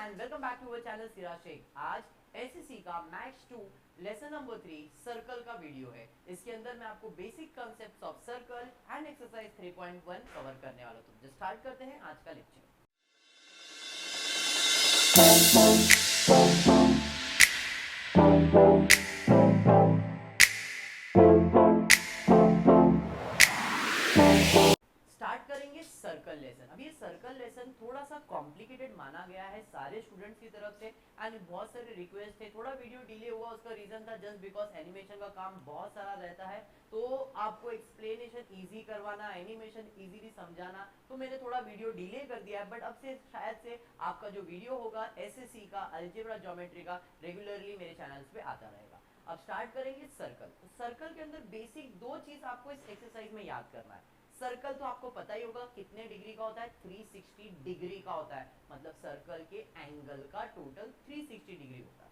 And welcome back to our channel Sira Shaikh. आज SSC का maths 2 lesson number 3 circle का video है। इसके अंदर मैं आपको basic concepts of circle and exercise 3.1 cover करने वाला हूं। तो स्टार्ट करते हैं आज का लेक्चर। स्टार्ट करेंगे सर्कल लेसन। अब ये सर्कल लेसन थोड़ा सा कॉम्प्लिकेटेड माना गया है सारे स्टूडेंट्स की तरफ से एंड बहुत सारे रिक्वेस्ट थे। थोड़ा वीडियो डिले हुआ, उसका रीजन था जस्ट बिकॉज एनिमेशन का काम बहुत सारा रहता है, तो आपको एक्सप्लेनेशन इजी करवाना, एनिमेशन इजीली समझाना, तो मैंने थोड़ा वीडियो डिले कर दिया है। बट अब से शायद से आपका जो वीडियो होगा एसएससी का अलजेब्रा ज्योमेट्री का रेगुलरली मेरे चैनल्स पे आता रहेगा। अब स्टार्ट करेंगे सर्कल। तो सर्कल के अंदर बेसिक दो चीज आपको इस एक्सरसाइज में याद करना है। सर्कल तो आपको पता ही होगा कितने डिग्री का होता है, 360 डिग्री का होता है। मतलब सर्कल के एंगल का टोटल 360 डिग्री होता है।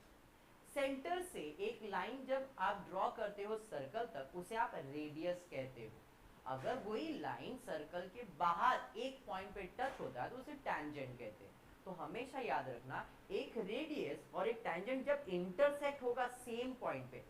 सेंटर से एक लाइन जब आप ड्रॉ करते हो सर्कल तक, उसे आप रेडियस कहते हो। अगर वही लाइन सर्कल के बाहर एक पॉइंट पे टच होता है तो उसे टैंजेंट कहते हैं। तो हमेशा याद रखना, एक रेडियस और एक टैंजेंट जब इंटरसेक्ट होगा सेम पॉइंट पे,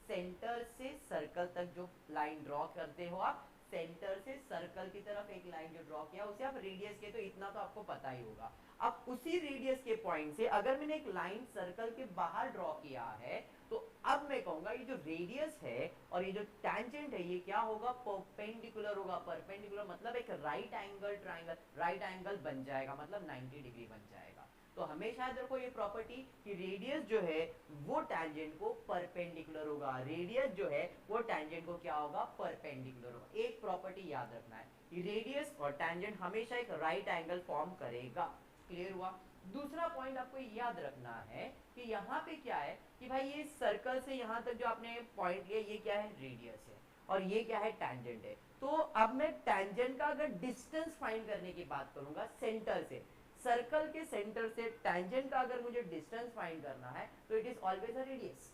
सेंटर से सर्कल तक जो लाइन ड्रॉ करते हो आप, सेंटर से सर्कल की तरफ एक लाइन जो ड्रॉ किया उसे आप रेडियस कहते हो। इतना तो आपको पता ही होगा। अब उसी रेडियस के पॉइंट से अगर मैंने एक लाइन सर्कल के बाहर ड्रॉ किया है, तो अब मैं कहूंगा ये जो रेडियस है और ये जो टैंजेंट है ये क्या होगा, परपेंडिकुलर होगा। परपेंडिकुलर मतलब एक right angle triangle, right angle बन जाएगा, मतलब 90 डिग्री बन जाएगा। तो हमेशा याद रखो ये प्रॉपर्टी कि रेडियस जो है वो टैंजेंट को परपेंडिकुलर होगा। रेडियस जो है वो टैंजेंट को क्या होगा, परपेंडिकुलर होगा। एक प्रॉपर्टी याद रखना है कि रेडियस और टैंजेंट हमेशा एक राइट एंगल फॉर्म करेगा। क्लियर हुआ। दूसरा पॉइंट आपको याद रखना है कि यहाँ पे क्या है कि भाई ये सर्कल से यहाँ तक जो आपने पॉइंट लिया ये क्या है, रेडियस है, और ये क्या है, टैंजेंट है। तो अब मैं टैंजेंट का अगर डिस्टेंस फाइंड करने की बात करूंगा सेंटर से, सर्कल के सेंटर से टैंजेंट का अगर मुझे डिस्टेंस फाइंड करना है तो it is always a radius.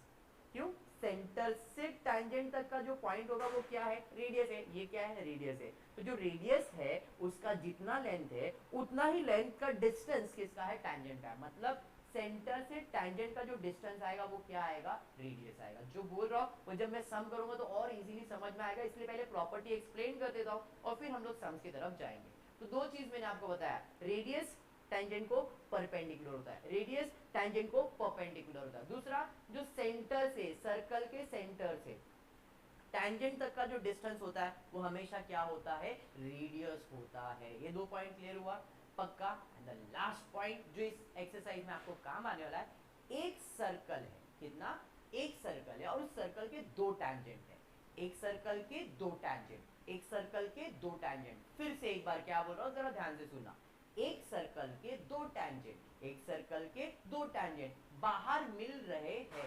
क्यों, सेंटर से टैंजेंट तक का जो पॉइंट होगा वो क्या है, रेडियस है। ये क्या है, रेडियस है। तो जो रेडियस है उसका जितना लेंथ है उतना ही लेंथ का डिस्टेंस किसका है, टैंजेंट का है। मतलब सेंटर से टैंजेंट का जो डिस्टेंस आएगा वो क्या आएगा, रेडियस आएगा। जो बोल रहा हूं वो जब मैं सम करूंगा तो और इजीली समझ में आएगा, इसलिए पहले प्रॉपर्टी एक्सप्लेन कर देता हूं और फिर हम लोग सम्स की तरफ जाएंगे। तो दो चीज मैंने आपको बताया, रेडियस टैंजेंट को परपेंडिकुलर होता है, रेडियस टैंजेंट को परपेंडिकुलर होता है। दूसरा, जो सेंटर से, सर्कल के सेंटर से टैंजेंट तक का जो डिस्टेंस होता है वो हमेशा क्या होता है, रेडियस होता है। ये दो पॉइंट क्लियर हुआ, पक्का। एंड द लास्ट पॉइंट जो इस एक्सरसाइज में आपको काम आने वाला है, एक सर्कल है, कितना, एक सर्कल है और उस सर्कल के दो टैंजेंट है। एक सर्कल के दो टैंजेंट, एक सर्कल के दो टैंजेंट। फिर से एक बार क्या बोल रहा हूं, जरा ध्यान से सुनना। एक सर्कल के दो टैंजेंट, एक सर्कल के दो टैंजेंट बाहर मिल रहे हैं।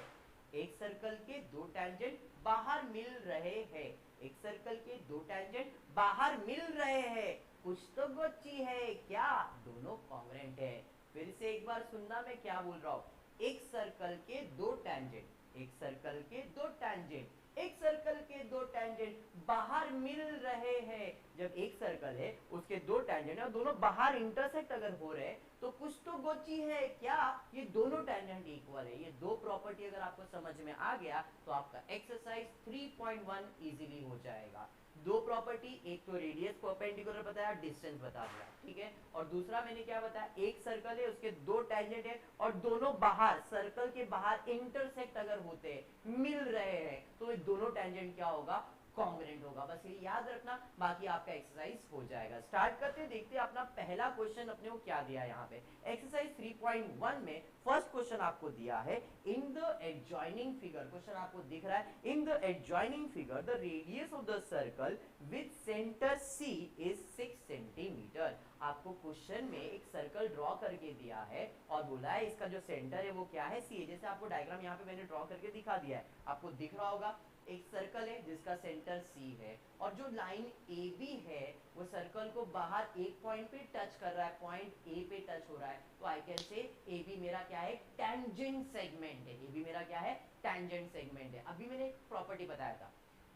एक सर्कल के दो टैंजेंट बाहर मिल रहे हैं। एक सर्कल के दो टैंजेंट बाहर मिल रहे हैं। कुछ तो गोची है क्या, दोनों कॉन्ग्रुएंट है। फिर से एक बार सुनना मैं क्या बोल रहा हूं। एक सर्कल के दो टैंजेंट, एक सर्कल के दो टैंजेंट, एक सर्कल के दो टैंजेंट बाहर मिल रहे हैं। जब एक सर्कल है उसके दो टैंजेंट और दोनों बाहर इंटरसेक्ट अगर हो रहे हैं तो कुछ तो गोची है क्या, ये दोनों टैंजेंट इक्वल है। ये दो प्रॉपर्टी अगर आपको समझ में आ गया तो आपका एक्सरसाइज 3.1 इजीली हो जाएगा। दो प्रॉपर्टी, एक तो रेडियस परपेंडिकुलर बताया, डिस्टेंस बता दिया, ठीक है। और दूसरा मैंने क्या बताया, एक सर्कल है उसके दो टैंजेंट है और दोनों बाहर, सर्कल के बाहर इंटरसेक्ट अगर होते हैं, मिल रहे हैं, तो ये दोनों टैंजेंट क्या होगा, कॉन्ग्रुएंट होगा। बस ये याद रखना, बाकी आपका एक्सरसाइज हो जाएगा। स्टार्ट करते हैं, देखते हैं अपना पहला क्वेश्चन अपने को क्या दिया है यहाँ पे। एक्सरसाइज 3.1 में फर्स्ट क्वेश्चन आपको दिया है, in the adjoining figure, question आपको दिख रहा है, in the adjoining figure the radius of the circle with centre C is 6 centimetre. आपको क्वेश्चन में एक सर्कल ड्रॉ करके दिया है और बोला है इसका जो सेंटर है वो क्या है, सी है। जैसे आपको डायग्राम यहाँ पे मैंने ड्रॉ करके दिखा दिया है, आपको दिख रहा होगा। एक सर्कल है जिसका सेंटर सी है और जो लाइन ए बी है वो सर्कल को बाहर एक पॉइंट पे टच कर रहा है, पॉइंट ए पे टच हो रहा है। तो आई कैन से ए बी मेरा क्या है, टैंजेंट सेगमेंट है। ए बी मेरा क्या है, टैंजेंट सेगमेंट है। अभी मैंने एक प्रॉपर्टी बताया था,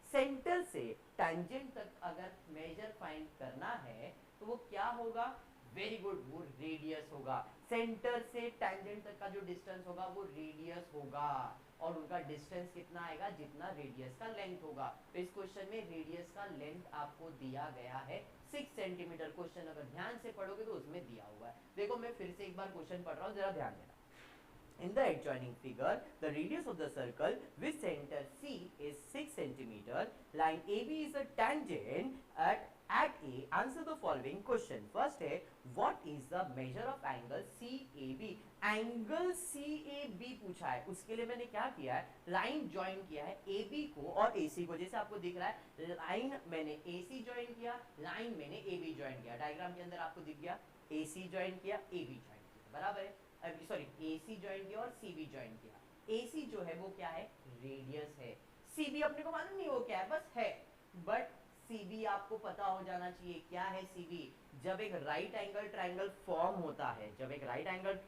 सेंटर से टैंजेंट तक अगर मेजर फाइंड करना है तो वो क्या होगा, वेरी गुड, वो रेडियस होगा। सेंटर से टैंजेंट तक का जो डिस्टेंस होगा वो रेडियस होगा, और उनका डिस्टेंस कितना आएगा, जितना रेडियस का लेंथ होगा। तो इस क्वेश्चन में रेडियस का लेंथ आपको दिया गया है 6 सेंटीमीटर। क्वेश्चन अगर ध्यान से पढ़ोगे तो उसमें दिया हुआ है। देखो मैं फिर से एक बार क्वेश्चन पढ़ रहा हूँ, जरा ध्यान देना। In the adjoining figure, the radius of the circle with center C is 6 centimeter. Line AB is a tangent at A. Answer the following question. First है, what is the measure of angle CAB? Angle CAB पूछा है, उसके लिए मैंने क्या किया है, line join किया है AB को और AC को। जैसे आपको दिख रहा है, लाइन मैंने AC ज्वाइन किया, लाइन मैंने AB ज्वाइन किया। डायग्राम के अंदर आपको दिख गया, AC ज्वाइन किया, AB ज्वाइन किया, बराबर है। सॉरी, AC ज्वाइन किया और CB ज्वाइन किया। AC जो है वो क्या है, रेडियस है। CB अपने को मालूम नहीं वो क्या है, बस है। बट CB आपको पता हो जाना चाहिए क्या है CB। जब एक राइट एंगल ट्रायंगल फॉर्म होता है, जब एक राइट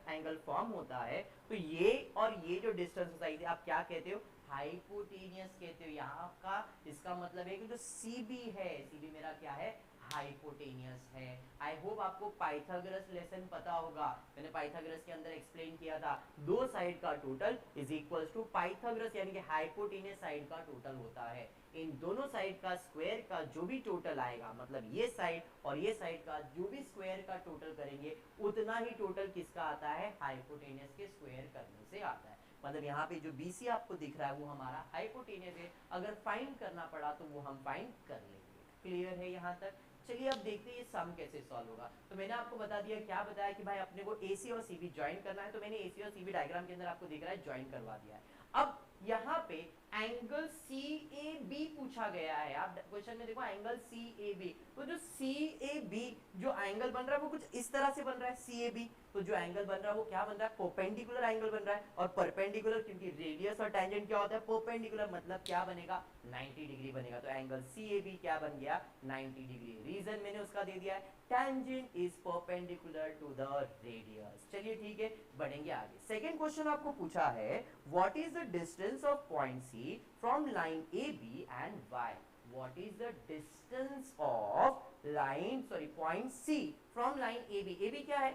एंगल फॉर्म होता है, तो ये और ये जो डिस्टेंस होता है आप क्या कहते हो, हाइपोटेनियस कहते हो। यहाँ का इसका मतलब है कि जो CB है, CB मेरा क्या है, हाइपोटेनियस है। आई होप आपको पाइथागोरस लेसन पता होगा, मैंने पाइथागोरस के अंदर एक्सप्लेन किया था। दो साइड का total is equals to Pythagoras यानी कि हाइपोटेनियस साइड का टोटल होता है। इन दोनों साइड का स्क्वायर का जो भी टोटल आएगा, मतलब ये साइड और ये साइड का जो भी स्क्वायर का टोटल करेंगे, उतना ही टोटल किसका आता है, हाइपोटेनियस के स्क्वायर करने से आता है। मतलब यहाँ पे जो BC आपको दिख रहा है वो हमारा हाइपोटेनियस है। अगर फाइंड करना पड़ा तो वो हम फाइंड कर लेंगे। क्लियर है यहाँ तक? चलिए अब देखते हैं ये सम कैसे सॉल्व होगा। तो मैंने आपको बता दिया, क्या बताया कि भाई अपने को AC और CB ज्वाइन करना है, तो मैंने AC और CB डायग्राम के अंदर आपको दिख रहा है ज्वाइन करवा दिया है। अब यहाँ पे एंगल CAB पूछा गया है। आप क्वेश्चन में देखो एंगल CAB, तो जो CAB जो एंगल बन रहा है वो कुछ इस तरह से बन रहा है CAB। तो जो एंगल बन रहा है वो क्या बन रहा है, परपेंडिकुलर एंगल बन रहा है। और परपेंडिकुलर क्योंकि रेडियस और टेंजेंट क्या होता है, परपेंडिकुलर, मतलब क्या बनेगा, 90 डिग्री बनेगा। तो एंगल CAB क्या बन गया, 90 डिग्री। रीजन मैंने उसका दे दिया है, tangent is perpendicular to the radius. चलिए ठीक है, बढ़ेंगे आगे। सेकंड क्वेश्चन आपको पूछा है, what is the distance of point C from line AB and Y? What is the distance of point C from line AB? AB क्या है,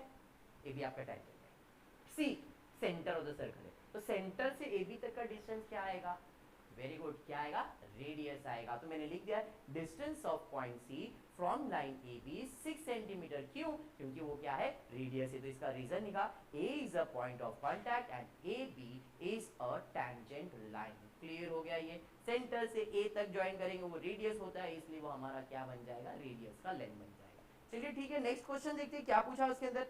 AB आपका टेंजेंट है, C centre of the circle है, तो centre से AB तक का distance क्या आएगा, वेरी गुड, क्या आएगा, रेडियस आएगा। तो मैंने लिख दिया distance of point C from line AB 6 centimetre. क्यों, क्योंकि वो क्या है, रेडियस है। तो इसका रीजन लिखा, A is a point of contact and AB is a tangent line. Clear हो गया। ये सेंटर से A तक ज्वाइन करेंगे, वो रेडियस होता है, इसलिए वो हमारा क्या बन जाएगा, रेडियस का लेंथ बन जाएगा। चलिए ठीक है, नेक्स्ट क्वेश्चन देखते हैं क्या पूछा उसके अंदर।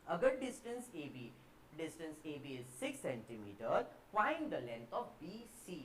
अगर distance AB is 6 centimetre, find the length of BC।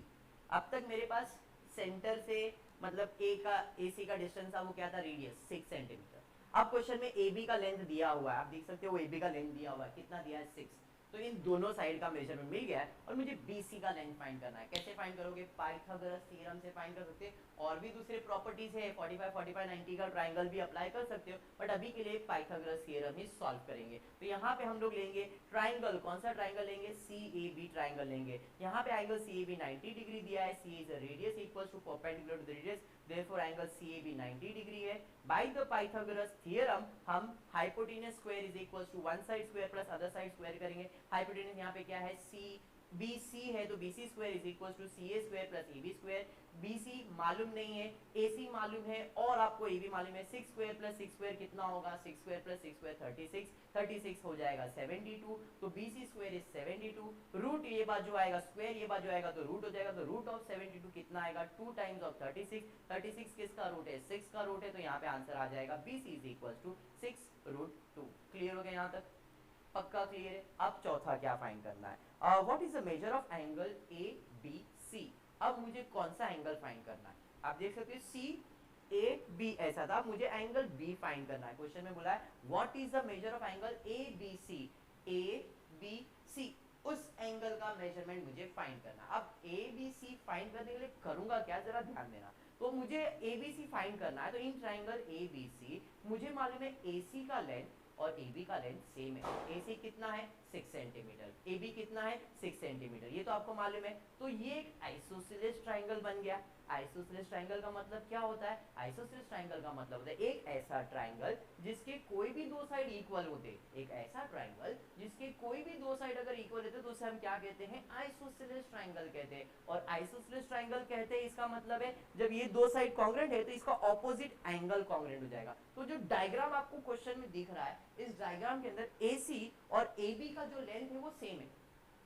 अब तक मेरे पास सेंटर से मतलब AC का डिस्टेंस था, वो क्या था, रेडियस 6 सेंटीमीटर। अब क्वेश्चन में AB का लेंथ दिया हुआ है, आप देख सकते हो AB का लेंथ दिया हुआ है, कितना दिया है, 6। तो इन दोनों साइड का मेजरमेंट मिल गया है और मुझे BC का लेंथ फाइंड करना है। कैसे फाइंड करोगे, पाइथागोरस थ्योरम से फाइंड कर सकते हैं, और भी दूसरे प्रॉपर्टीज है, 45 45 90 का ट्रायंगल भी अप्लाई कर सकते हो, बट अभी के लिए पाइथागोरस थ्योरम ही सॉल्व करेंगे। तो यहाँ पे हम लोग लेंगे ट्रायंगल, कौन सा ट्रायंगल लेंगे, CAB ट्रायंगल लेंगे। यहाँ पे एंगल CAB 90 डिग्री दिया है, C is radius equals to perpendicular to the radius, therefore angle CAB 90 degree है। बाय द पाइथागोरस थ्योरम हम hypotenuse square is equals to one side square plus other side square करेंगे। Hypotenuse यहाँ पे क्या है, BC है, तो BC square is equals to CA square plus AB square. BC मालूम नहीं है, AC मालूम है और आपको AB मालूम है। 6 स्क्वायर प्लस 6 स्क्वायर कितना होगा, 6 स्क्वायर प्लस 6 स्क्वायर 36, 36 हो जाएगा 72। तो BC स्क्वायर इज 72, रूट ये बाजू आएगा स्क्वायर, ये बाजू आएगा तो रूट हो जाएगा। तो रूट ऑफ 72 कितना आएगा, 2 टाइम्स ऑफ 36। 36 किसका रूट है, 6 का रूट है, तो यहाँ पे आंसर आ जाएगा BC is equals to 6 root 2। Clear हो गया यहाँ तक, पक्का क्लियर है। अब चौथा क्या फाइंड करना है, what is the measure of angle ABC। अब मुझे कौन सा एंगल फाइंड करना है, आप देख सकते हो CAB ऐसा था, मुझे एंगल B फाइंड करना है। क्वेश्चन में बोला है what is the measure of angle ABC, उस एंगल का मेजरमेंट मुझे फाइंड करना। अब ABC फाइंड करने के लिए करूंगा क्या, जरा ध्यान देना। तो मुझे ABC फाइंड करना है, तो इन ट्रायंगल ABC मुझे मालूम है AC का लेंथ और AB का लेंथ सेम है। AC कितना है, 6 सेंटीमीटर, AB कितना है, 6 सेंटीमीटर, ये तो आपको मालूम है। तो ये एक आइसोसेलेस ट्रायंगल बन गया। आइसोसेलेस ट्रायंगल का मतलब क्या होता है? आइसोसेलेस ट्रायंगल का मतलब होता है एक ऐसा ट्रायंगल जिसके कोई भी दो साइड इक्वल होते, एक ऐसा ट्रायंगल जिसके कोई भी दो साइड अगर इक्वल होते तो उसे हम क्या कहते हैं? आइसोसेलेस ट्रायंगल कहते हैं। और आइसोसेलेस ट्रायंगल कहते हैं इसका मतलब है जब ये दो साइड कॉन्ग्रुएंट है तो इसका ऑपोजिट एंगल कॉन्ग्रुएंट हो जाएगा। तो जो डायग्राम आपको क्वेश्चन में दिख रहा है, इस डायग्राम के अंदर AC और AB का जो लेंथ है वो सेम है।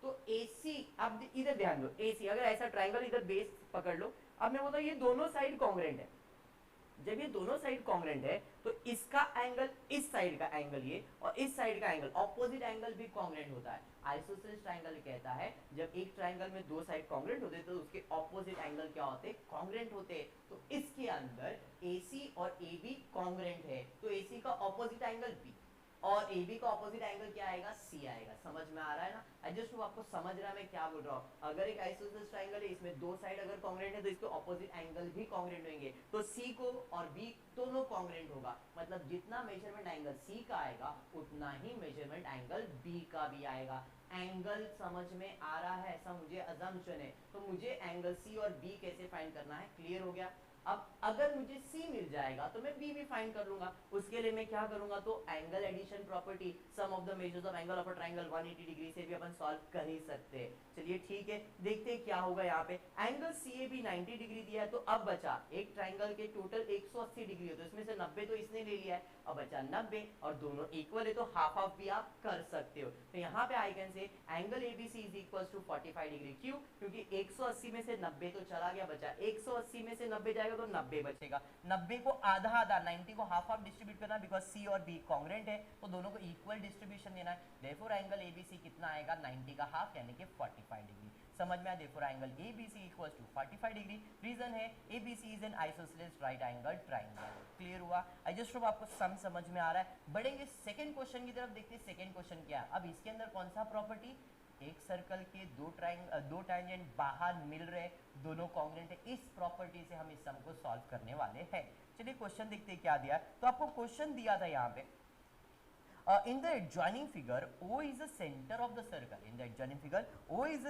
तो AC, अब इधर ध्यान दो, AC अगर ऐसा ट्रायंगल इधर बेस पकड़ लो, अब मैं बोलता हूं ये दोनों साइड कॉन्ग्रुएंट है। जब ये दोनों साइड कॉन्ग्रुएंट है तो इसका एंगल, इस साइड का एंगल ये और इस साइड का एंगल, ऑपोजिट एंगल भी कॉन्ग्रुएंट होता है। आइसोसेलेस ट्रायंगल कहता है जब एक ट्रायंगल में दो साइड कॉन्ग्रुएंट होते तो उसके ऑपोजिट एंगल क्या होते हैं? कॉन्ग्रुएंट होते हैं। तो इसके अंदर AC और AB कॉन्ग्रुएंट है तो AC का ऑपोजिट एंगल B और AB का ऑपोजिट एंगल क्या आएगा? C आएगा। समझ में आ रहा है ना? आई जस्ट होप आपको समझ रहा है मैं क्या बोल रहा हूँ। अगर एक आइसोसेलेस ट्रायंगल है, इसमें दो साइड अगर कॉन्ग्रुएंट है तो इसके ऑपोजिट एंगल भी कॉन्ग्रुएंट होंगे। तो C को और B दोनों कॉन्ग्रुएंट होगा, मतलब जितना मेजरमेंट एंगल C का आएगा उतना ही मेजरमेंट एंगल B का भी आएगा। एंगल समझ में आ रहा है? ऐसा मुझे अजम्पशन है। तो मुझे एंगल C और B कैसे फाइंड करना है, क्लियर हो गया। अब अगर मुझे C मिल जाएगा तो मैं B भी फाइंड कर लूंगा। उसके लिए मैं क्या करूंगा? तो angle addition property, sum of the measures of angle of a triangle 180 degree से भी अपन सॉल्व कर ही सकते हैं। चलिए ठीक है, देखते हैं क्या होगा। यहाँ पे एंगल CAB 90 डिग्री दिया है, तो अब बचा एक ट्रायंगल के टोटल 180 डिग्री है, तो इसमें से 90 तो इसने ले लिया है, अब बचा 90 और दोनों इक्वल है तो हाफ हाफ भी आप कर सकते हो। तो यहाँ पे I can say angle ABC is equal to 45 degree. क्यों? क्योंकि 180 में से 90 तो चला गया, बचा 180 में से 90 जाएगा तो 90 बचेगा। 90 को आधा आधा, 90 को हाफ हाफ डिस्ट्रीब्यूट करना, बिकॉज C और B कॉन्ग्रुएंट है तो दोनों को इक्वल डिस्ट्रीब्यूशन देना है। देयरफॉर एंगल ABC कितना आएगा? 90 का हाफ यानी कि 45 डिग्री। समझ में आया? Therefore angle ABC equals to 45 degree. Reason है ABC is an isosceles right angle triangle. Clear हुआ? आई जस्ट होप आपको समझ में आ रहा है। बढ़ेंगे सेकंड क्वेश्चन की तरफ, देखते हैं सेकंड क्वेश्चन क्या है। अब इसके अंदर कौन सा प्रॉपर्टी? एक सर्कल के दो टैंजेंट बाहर मिल रहे, दोनों कॉन्ग्रुएंट है, इस प्रॉपर्टी से हम इस सम को सॉल्व करने वाले हैं। चलिए क्वेश्चन देखते हैं क्या दिया। तो आपको क्वेश्चन दिया था यहाँ पे in the adjoining figure O is the center of the circle. In the adjoining figure O is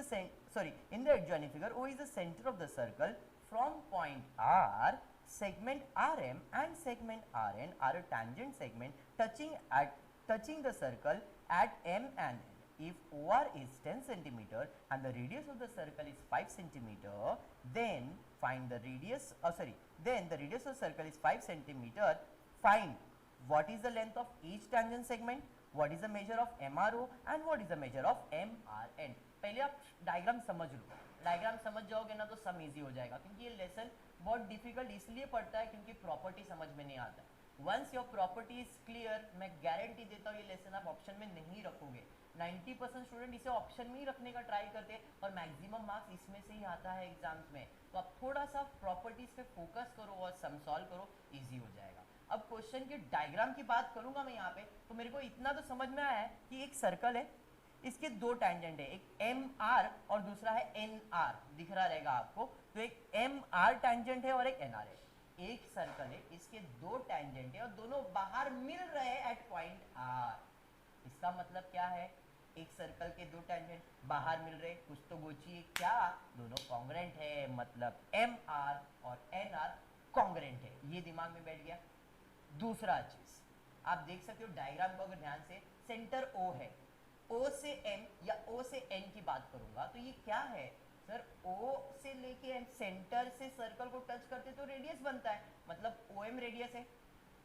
the center of the circle. From point R, segment RM and segment RN are a tangent segment touching the circle at M and N. If OR is 10 cm and the radius of the circle is 5 cm, then find the radius. Then the radius of the circle is 5 cm. Find what is the length of each tangent segment, what is the measure of MRO and what is the measure of MRN. पहले आप diagram समझ लो, diagram समझ जाओगे ना तो सम easy हो जाएगा, क्योंकि ये लेसन बहुत डिफिकल्ट इसलिए पड़ता है क्योंकि प्रॉपर्टी समझ में नहीं आता। Once your property is clear, मैं गारंटी देता हूँ ये लेसन आप ऑप्शन में नहीं रखोगे। 90% स्टूडेंट इसे ऑप्शन में ही रखने का ट्राई करते हैं और मैक्सिमम मार्क्स इसमें से ही आता है एग्जाम्स में। तो आप थोड़ा सा प्रॉपर्टीज पे फोकस करो और सम सॉल्व करो, इजी हो जाएगा। अब क्वेश्चन के डायग्राम की बात करूंगा मैं यहाँ पे, तो मेरे को इतना तो समझ में आया है कि एक सर्कल है, इसके दो टैंजेंट है, एक MR और दूसरा है NR, दिख रहा रहेगा आपको। तो एक MR टैंजेंट है और एक NR है। एक सर्कल है, इसके दो टैंजेंट है और दोनों बाहर मिल रहे हैं एट पॉइंट R। इसका मतलब क्या है? एक सर्कल के दो टैंजेंट बाहर मिल रहे, कुछ तो गोचिए क्या? दोनों कॉन्ग्रुएंट है, मतलब MR और NR कॉन्ग्रुएंट है। ये दिमाग में बैठ गया। दूसरा चीज आप देख सकते हो डायग्राम को अगर ध्यान से, सेंटर O है, O से M या O से N की बात करूंगा तो ये क्या है सर? O से लेके M, सेंटर से सर्कल को टच करते तो रेडियस बनता है, मतलब OM रेडियस है,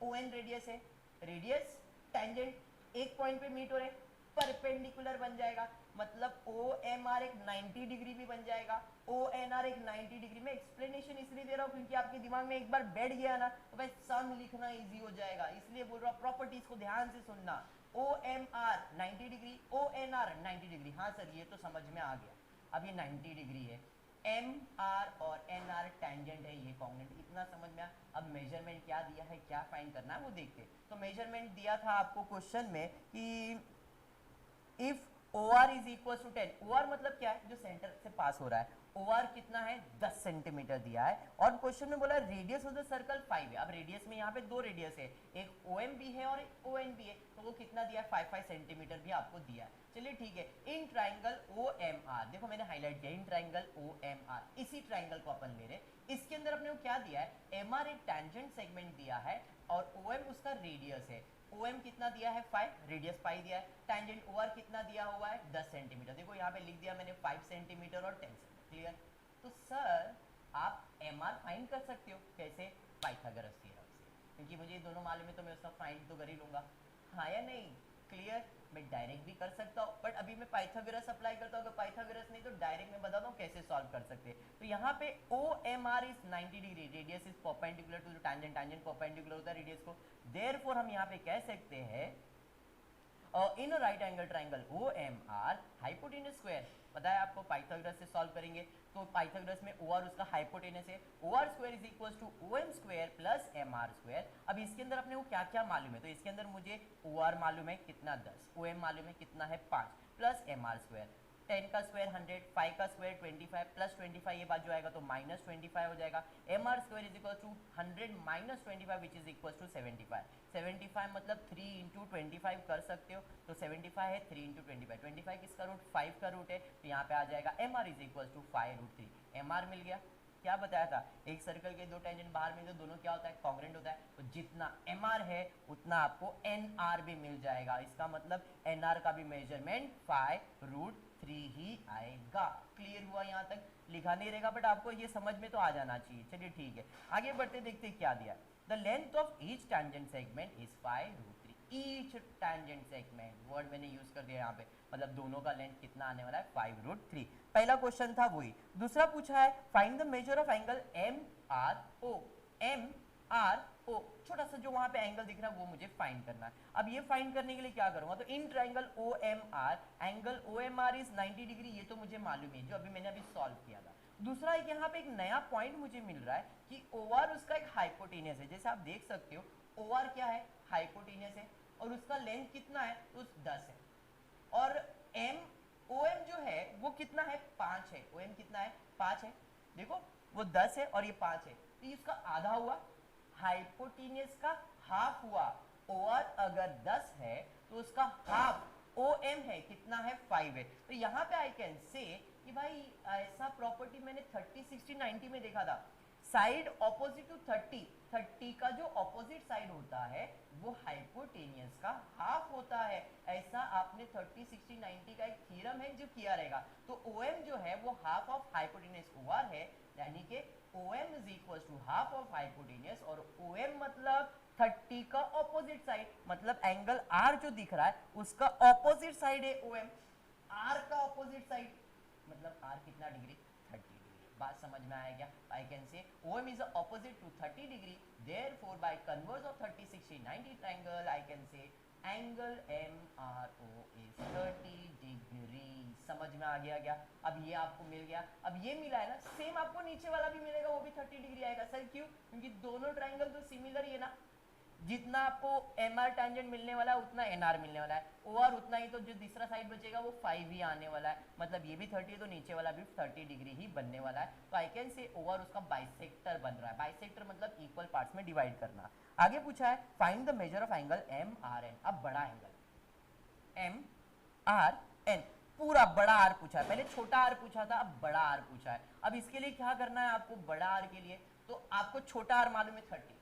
ON रेडियस है, रेडियस टेंजेंट एक पॉइंट पे मीट हो रहे, परपेंडिकुलर बन जाएगा, मतलब OMR एक 90 डिग्री भी बन जाएगा, ONR एक 90 डिग्री। में एक्सप्लेनेशन इसलिए दे रहा हूँ क्योंकि आपके दिमाग में एक बार बैठ गया ना तो भाई सम लिखना इजी हो जाएगा, इसलिए बोल रहा हूँ प्रॉपर्टीज को ध्यान से सुनना। OMR 90 degree, ONR 90 degree. हाँ सर ये तो समझ में आ गया, अब ये 90 डिग्री है, MR और NR टेंजेंट है, ये कॉन्ग्रुएंट, इतना समझ में आया। अब मेजरमेंट क्या दिया है, क्या फाइंड करना है वो देखते। तो मेजरमेंट दिया था आपको क्वेश्चन में कि if OR is equal to 10, OR मतलब क्या है? जो सेंटर से पास हो रहा है, OR कितना है 10 सेंटीमीटर दिया है और क्वेश्चन में बोला रेडियस ऑफ द सर्कल 5 है। अब रेडियस में यहाँ पे दो रेडियस है, एक OM भी है और एक ON भी है, तो वो कितना दिया है 5 सेंटीमीटर भी आपको दिया है। चलिए ठीक है, इन ट्राइंगल OMR, देखो मैंने हाईलाइट किया इन ट्राइंगल OMR, इसी ट्राइंगल को अपन ले रहे, इसके अंदर अपने को क्या दिया है MR एक टेंजेंट सेगमेंट दिया है और OM उसका रेडियस है। OM कितना दिया है 5, रेडियस पाई दिया है, टेंजेंट OR कितना दिया हुआ है 10 सेंटीमीटर, देखो यहाँ पे लिख दिया मैंने 5 सेंटीमीटर और 10 सेंटीमीटर, क्लियर। तो सर आप MR फाइंड कर सकते हो, कैसे, पाइथागोरस थ्योरम से, क्योंकि मुझे ये दोनों मालूम है तो मैं उसका फाइंड तो कर ही लूंगा, हाँ या नहीं, क्लियर। मैं डायरेक्ट भी कर सकता हूँ बट अभी मैं पाइथागोरस अप्लाई करता हूँ, अगर पाइथागोरस नहीं तो डायरेक्ट मैं बताता हूँ कैसे सॉल्व कर सकते हैं। तो यहाँ पे OMR is 90 degree, radius is perpendicular to the tangent, tangent perpendicular होता है रेडियस को, देयरफॉर हम यहाँ पे कह सकते हैं in right angle triangle OMR hypotenuse square, पता है आपको पाइथागोरस से सॉल्व करेंगे तो पाइथागोरस में OR उसका हाइपोटेनस है, OR square is equal to OM square plus MR square. अब इसके अंदर अपने को क्या क्या मालूम है, तो इसके अंदर मुझे OR मालूम है कितना 10, OM मालूम है कितना है 5 प्लस MR स्क्वायर, 10 का स्क्वायर 100, 5 का स्क्वायर 25 प्लस 25 ये बात जो आएगा तो माइनस 25 हो जाएगा। MR square is equal to 100 minus 25 which is equal to 75, 75 मतलब 3 इंटू 25 कर सकते हो, तो 75 है 3 इंटू 25, 25 किसका रूट 5 का रूट है, तो यहाँ पे आ जाएगा MR is equal to 5√3, MR मिल गया। क्या बताया था, एक सर्कल के दो टेंजेंट बाहर में तो दोनों क्या होता है कॉन्ग्रुएंट होता है, तो जितना MR है उतना आपको NR भी मिल जाएगा, इसका मतलब NR का भी मेजरमेंट 5√3 ही आएगा। क्लियर हुआ, यहाँ तक लिखा नहीं रहेगा बट आपको ये समझ में तो आ जाना चाहिए। चलिए ठीक है, आगे बढ़ते देखते क्या दिया, the length of each tangent segment is 5√3, each tangent segment word मैंने यूज कर दिया यहाँ पे, मतलब दोनों का लेंथ कितना आने वाला है 5√3, पहला क्वेश्चन था वही। दूसरा पूछा है find the measure of angle MRO, MRO छोटा सा जो वहां पे एंगल दिख रहा है वो मुझे फाइंड करना है। अब ये फाइंड करने के लिए क्या करूंगा, तो इन triangle OMR angle OMR is 90 degree, ये तो मुझे मालूम है जो अभी मैंने अभी सॉल्व किया था। दूसरा एक यहाँ पे एक नया पॉइंट मुझे मिल रहा है कि OR उसका एक हाइपोटेनस है, जैसे आप देख सकते हो OR क्या है हाइपोटेनस है और उसका लेंथ कितना है तो 10 है, और OM जो है वो कितना है 5 है, OM कितना है 5 है, देखो वो 10 है और ये 5 है, तो इसका आधा हुआ, हाइपोटेनस का हाफ हुआ, OR अगर 10 है तो उसका हाफ OM है कितना है 5 है। तो यहाँ पे आई कैन से कि भाई ऐसा प्रॉपर्टी मैंने 30 60 90 में देखा था, साइड ऑपोजिट टू 30 का जो ऑपोजिट साइड होता है वो हाइपोटेनियस का हाफ होता है, ऐसा आपने 30 60 90 का एक थ्योरम है जो किया रहेगा। तो OM जो है वो हाफ ऑफ हाइपोटेनियस OR है, यानी कि OM is equal to half of hypotenuse, और OM मतलब 30 का ऑपोजिट साइड, मतलब एंगल R जो दिख रहा है उसका ऑपोजिट साइड है OM, R का ऑपोजिट साइड मतलब R कितना डिग्री 30 डिग्री। बात समझ में आया क्या, I can say OM is opposite to 30 degree, therefore by converse of 30 60 90 triangle I can say angle MRO is 30 degree। समझ में आ गया क्या, अब ये आपको मिल गया, अब ये मिला है ना, सेम आपको नीचे वाला भी मिलेगा वो भी 30 डिग्री आएगा। सर क्यों, क्योंकि दोनों ट्राइंगल तो सिमिलर ही है ना, जितना आपको MR टेंजेंट मिलने वाला है उतना NR मिलने वाला है, OR उतना ही, तो जो तीसरा साइड बचेगा वो 5 ही आने वाला है, मतलब ये भी 30 है तो नीचे वाला भी 30 डिग्री ही बनने वाला है। तो आई कैन से OR उसका बाइसेक्टर बन रहा है, बाइसेक्टर मतलब इक्वल पार्ट्स में डिवाइड करना। आगे पूछा है find the measure of angle MRN, अब बड़ा एंगल MRN, पूरा बड़ा R पूछा है, पहले छोटा R पूछा था अब बड़ा R पूछा है। अब इसके लिए क्या करना है आपको, बड़ा R के लिए तो आपको छोटा R मालूम है 30,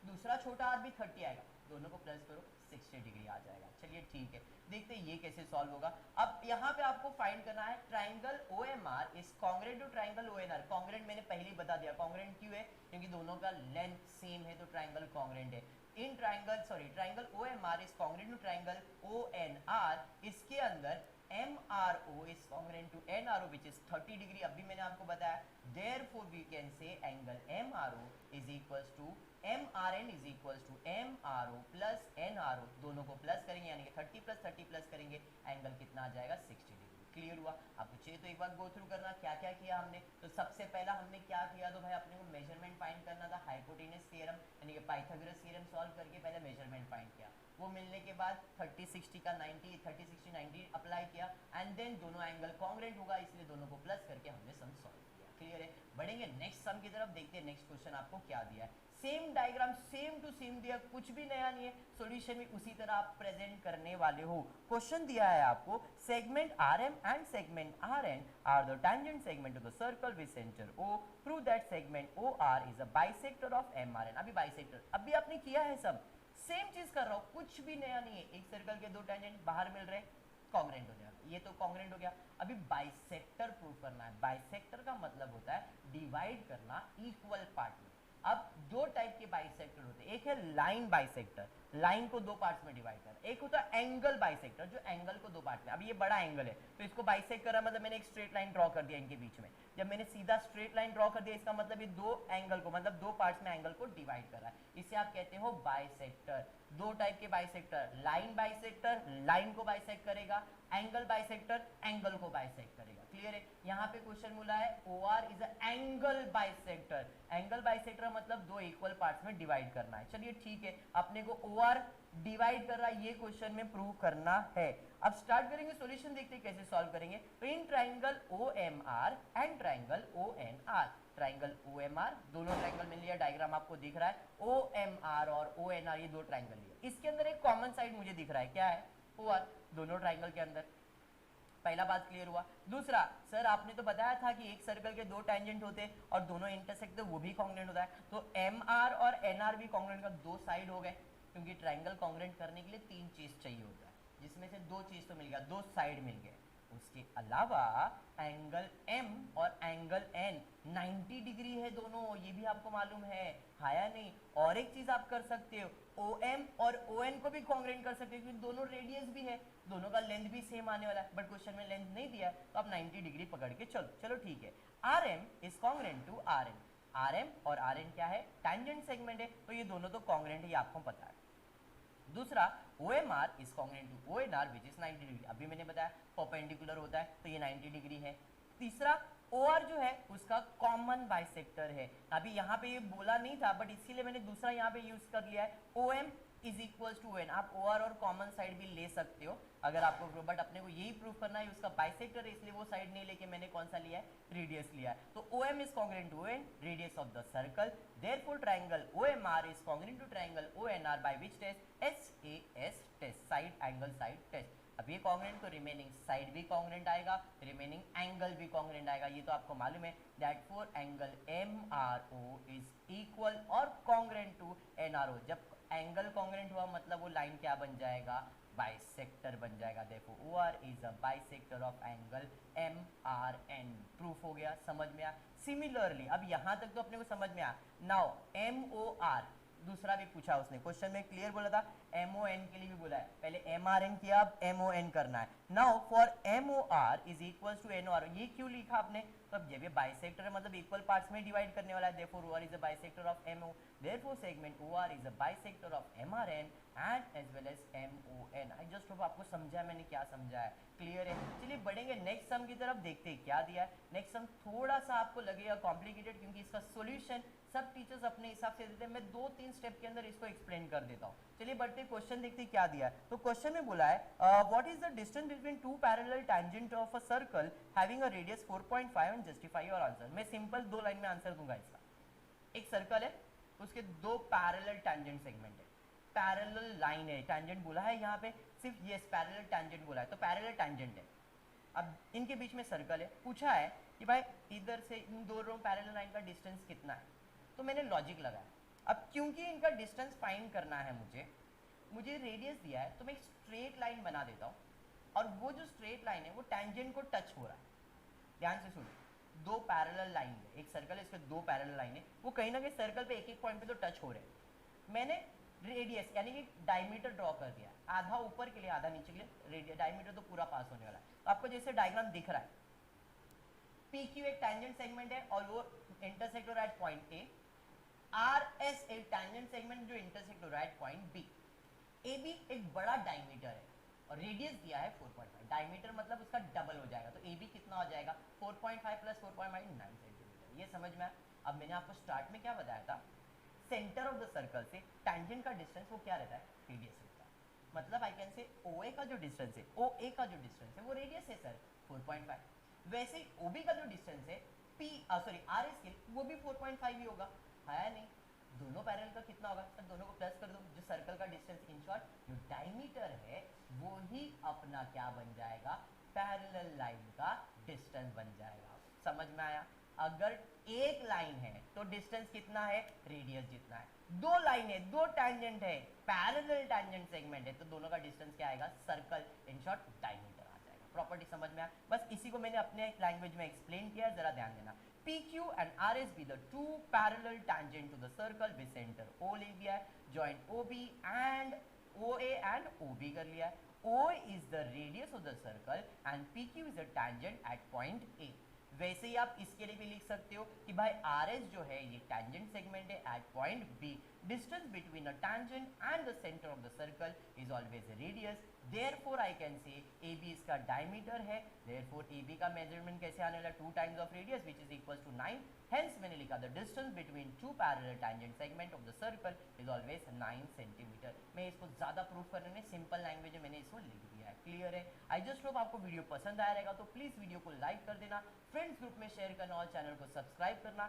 दूसरा छोटा R भी 30 आएगा, दोनों को प्लस करो 60 डिग्री आ जाएगा। चलिए ठीक है, देखते हैं ये कैसे सॉल्व होगा। अब यहाँ पे आपको फाइंड करना है triangle OMR is congruent to triangle ONR, congruent मैंने पहले ही बता दिया, कॉन्ग्रुएंट क्यों है, क्योंकि दोनों का लेंथ सेम है तो ट्राइंगल कॉन्ग्रुएंट है। In triangle OMR is congruent to triangle ONR, इसके अंदर MRO is congruent to NRO which is 30 degree, अभी मैंने आपको बताया, therefore we can say angle MRO is equals to MRN is equals to MRO plus NRO, दोनों को plus करेंगे यानी कि 30 प्लस 30 प्लस करेंगे, एंगल कितना आ जाएगा 60 डिग्री। क्लियर हुआ, आपको चाहिए तो एक बार गो थ्रू करना क्या क्या किया हमने। तो सबसे पहला हमने क्या किया, तो भाई अपने को मेजरमेंट फाइंड करना था, हाइपोटेनस थ्योरम यानी कि पाइथागोरस थ्योरम सॉल्व करके पहले मेजरमेंट फाइंड किया, वो मिलने के बाद 30 60 का 90 30 60 90 अप्लाई किया, एंड देन दोनों एंगल कॉन्ग्रुएंट होगा इसलिए दोनों को प्लस करके हमने सम सॉल्व किया। क्लियर है। बढ़ेंगे नेक्स्ट सम की तरफ, देखते हैं नेक्स्ट क्वेश्चन आपको क्या दिया है। Same diagram same to same दिया, कुछ भी नया नहीं है, सॉल्यूशन भी उसी तरह आप प्रेजेंट करने वाले हो। क्वेश्चन दिया है आपको, segment RM and segment RN are the tangent segment of the circle with centre O, prove that segment OR is a bisector of MRN। अभी बाइसेक्टर अभी आपने किया है, सब सेम चीज कर रहा हूं, कुछ भी नया नहीं है। एक सर्कल के दो टैंजेंट बाहर मिल रहे हैं, कॉन्ग्रेंट हो जाएगा, ये तो कॉन्ग्रेंट हो गया। अभी बाइसेक्टर प्रूव करना है। बाइसेक्टर का मतलब होता है डिवाइड करना इक्वल पार्ट में। अब दो टाइप के बाइसेक्टर होते हैं, एक है लाइन बाइसेक्टर, लाइन को दो पार्ट्स में डिवाइड करना, एक होता है एंगल बाइसेक्टर जो एंगल को दो पार्ट में। अब ये बड़ा एंगल है तो इसको बाइसेक्ट करा, मतलब मैंने एक स्ट्रेट लाइन ड्रॉ कर दिया इनके बीच में। जब मैंने सीधा स्ट्रेट लाइन ड्रॉ कर दिया, इसका मतलब ये दो एंगल को, मतलब दो पार्ट्स में एंगल को डिवाइड कर रहा है, इसे आप कहते हो बाइसेक्टर। दो टाइप के बाइसेक्टर, लाइन बाइसेक्टर लाइन को बाइसेक्ट करेगा, एंगल बाइसेक्टर एंगल को बाइसेक्ट करेगा। क्लियर है। यहाँ पे क्वेश्चन बोला है OR is a angle bisector. Angle bisector मतलब दो इक्वल पार्ट्स में डिवाइड करना है। चलिए ठीक है, अपने को OR डिवाइड कर रहा है, ये क्वेश्चन में प्रूव करना है। अब स्टार्ट करेंगे सॉल्यूशन, देखते हैं कैसे सॉल्व करेंगे। तो इन triangle OMR and triangle ONR, triangle OMR दोनों ट्राइंगल मिल लिया, डायग्राम आपको दिख रहा है। OMR और ONR ये दो ट्राइंगल लिया, इसके अंदर एक कॉमन साइड मुझे दिख रहा है, क्या है? OR। दोनों ट्राइंगल के अंदर, पहला बात क्लियर हुआ। दूसरा, सर आपने तो बताया था कि एक सर्कल के दो टैंजेंट होते हैं और दोनों इंटरसेक्ट, वो भी कॉन्ग्रेंट होता है। तो MR और NR भी कॉन्ग्रेंट का, दो साइड हो गए, क्योंकि ट्राइंगल कॉन्ग्रेंट करने के लिए तीन चीज चाहिए होता है, जिसमें से दो चीज तो मिल गया, दो साइड मिल गए। उसके अलावा एंगल M और एंगल N 90 डिग्री है दोनों, ये भी आपको मालूम है या नहीं? और एक चीज आप कर सकते हो, OM और ON को भी कॉन्ग्रेंट कर सकते हो, क्योंकि दोनों रेडियस भी है, दोनों का लेंथ भी सेम आने वाला है। बट क्वेश्चन में लेंथ नहीं दिया है, तो आप 90 डिग्री पकड़ के चलो। चलो ठीक है। RM is congruent to RN। RM और RN क्या है? टैंजेंट सेगमेंट है, तो ये दोनों तो कॉन्ग्रेंट है, ये आपको पता है। दूसरा, OMR is congruent to ONR which is 90 degree. अभी मैंने बताया परपेंडिकुलर होता है, तो ये 90 डिग्री है। तीसरा, OR जो है उसका कॉमन बाइसेक्टर है। अभी यहाँ पे ये बोला नहीं था, बट इसीलिए मैंने दूसरा यहाँ पे यूज कर लिया है, OM is equal to ON। आप OR और कॉमन साइड भी ले सकते हो अगर आपको, बट अपने को यही प्रूव करना है उसका बाइसेक्टर है, इसलिए वो साइड नहीं लेके मैंने कौन सा लिया है? रेडियस लिया है। तो OM is congruent to ON, radius of the circle. Therefore triangle OMR is congruent to triangle ONR by which test? SAS test, side angle side test. अब ये कॉन्ग्रेंट तो रिमेनिंग साइड भी कॉन्ग्रेंट आएगा, remaining angle भी congruent आएगा, ये तो आपको मालूम है। That for angle MRO is equal और कॉन्ग्रेंट टू NRO। जब एंगल कॉन्ग्रेंट हुआ मतलब वो लाइन क्या बन जाएगा? बाइसेक्टर बन जाएगा। देखो OR is a bisector of angle MRN। Proof हो गया, समझ में आया? सिमिलरली अब यहां तक तो अपने को समझ में आया। नाउ MOR दूसरा भी पूछा उसने, क्वेश्चन में क्लियर बोला था, MON के लिए भी बोला है, पहले MRN किया, अब MON करना है। Now for MOR is equal to NOR, ये क्यों लिखा आपने? तो अब जब ये बाइसेक्टर है मतलब इक्वल पार्ट्स में डिवाइड करने वाला है, therefore OR is a bisector of MO, therefore segment OR is a bisector of MRN and as well as MON। I just hope आपको समझा मैंने क्या समझा है, क्लियर है? चलिए बढ़ेंगे नेक्स्ट सम की तरफ, देखते हैं क्या दिया है। नेक्स्ट सम थोड़ा सा आपको लगेगा कॉम्प्लिकेटेड, क्योंकि इसका सॉल्यूशन सब टीचर्स अपने हिसाब से देते हैं, मैं 2-3 स्टेप के अंदर इसको एक्सप्लेन कर देता हूँ। चलिए बढ़ते क्वेश्चन देखते हैं क्या दिया है। तो क्वेश्चन में बोला है what is the distance between two parallel tangent of a circle having a radius 4.5 and justify your answer. मैं सिंपल दो लाइन में आंसर दूंगा इसका। एक सर्कल है, उसके दो पैरेलल टैंजेंट सेगमेंट है, पैरेलल लाइन है, टैंजेंट बोला है यहाँ पे सिर्फ, यस पैरेलल टैंजेंट बोला है, तो पैरेलल टैंजेंट है। अब इनके बीच में सर्कल है, पूछा है कि भाई इधर से इन दोनों पैरेलल लाइन का डिस्टेंस कितना है, तो मैंने लॉजिक लगाया। अब क्योंकि इनका डिस्टेंस फाइंड करना है मुझे रेडियस दिया है, तो मैं एक स्ट्रेट लाइन बना देता हूँ, और वो जो स्ट्रेट लाइन है वो टैंजेंट को टच हो रहा है। ध्यान से सुनो, दो पैरेलल लाइन है, एक सर्कल है, इसके दो पैरेलल लाइन है, वो कहीं ना कहीं सर्कल पे एक एक पॉइंट पे तो टच हो रहे हैं। मैंने रेडियस यानी कि डायमीटर ड्रॉ कर दिया, आधा ऊपर के लिए आधा नीचे के लिए, रेडियस डायमीटर तो पूरा पास होने वाला है। तो आपको जैसे डायग्राम दिख रहा है, PQ एक टैंजेंट सेगमेंट है और वो इंटरसेक्ट हो रहा है पॉइंट A, RS एक टैंजेंट सेगमेंट जो इंटरसेक्ट हो रहा है पॉइंट B, AB एक बड़ा डायमीटर है और रेडियस दिया है 4.5, डायमीटर मतलब उसका डबल हो जाएगा, तो AB कितना हो जाएगा? 4.5 प्लस 4.5 9 सेंटीमीटर। ये समझ में आया? अब मैंने आपको स्टार्ट में क्या बताया था, सेंटर ऑफ द सर्कल से टैंजेंट का डिस्टेंस वो क्या रहता है? रेडियस रहता है। मतलब आई कैन से OA का जो डिस्टेंस है, OA का जो डिस्टेंस है वो रेडियस है सर 4.5। वैसे OB का जो डिस्टेंस है आर एस के लिए वो भी 4.5 ही होगा, है नहीं? दोनों पैरेलल का कितना होगा सर? दोनों को प्लस कर दो, जो सर्कल का डिस्टेंस, इन शॉर्ट जो डायमीटर है वो ही अपना क्या बन जाएगा? पैरेलल लाइन का डिस्टेंस बन जाएगा। समझ में आया? अगर एक लाइन है तो डिस्टेंस कितना है? रेडियस जितना है। दो लाइन है, दो टैंजेंट है, पैरेलल टैंजेंट सेगमेंट है, तो दोनों का डिस्टेंस क्या आएगा? सर्कल, इन शॉर्ट डायमीटर आ जाएगा। प्रॉपर्टी समझ में आया? बस इसी को मैंने अपने लैंग्वेज में एक्सप्लेन किया, जरा ध्यान देना। PQ and RS be the two parallel tangent to the circle with center O ले लिया है, joint OB and OA and OB कर लिया है। O is the radius of the circle and PQ is the tangent at point A। वैसे ही आप इसके लिए भी लिख सकते हो कि भाई RS जो है ये tangent segment है at point B। Distance between a tangent and the center of the circle is always a radius। Therefore I can say AB इसका diameter है, therefore AB का measurement कैसे आने वाला? 2 times of radius which is equals to 9। Hence मैंने लिखा the distance between two parallel tangent segment of the circle is always 9 centimeter। मैं इसको ज़्यादा प्रूफ करने में सिंपल लैंग्वेज में मैंने इसको लिख दिया है। क्लियर है? आई जस्ट होप आपको वीडियो पसंद आया रहेगा, तो प्लीज़ वीडियो को लाइक कर देना, फ्रेंड्स ग्रुप में शेयर करना और चैनल को सब्सक्राइब करना।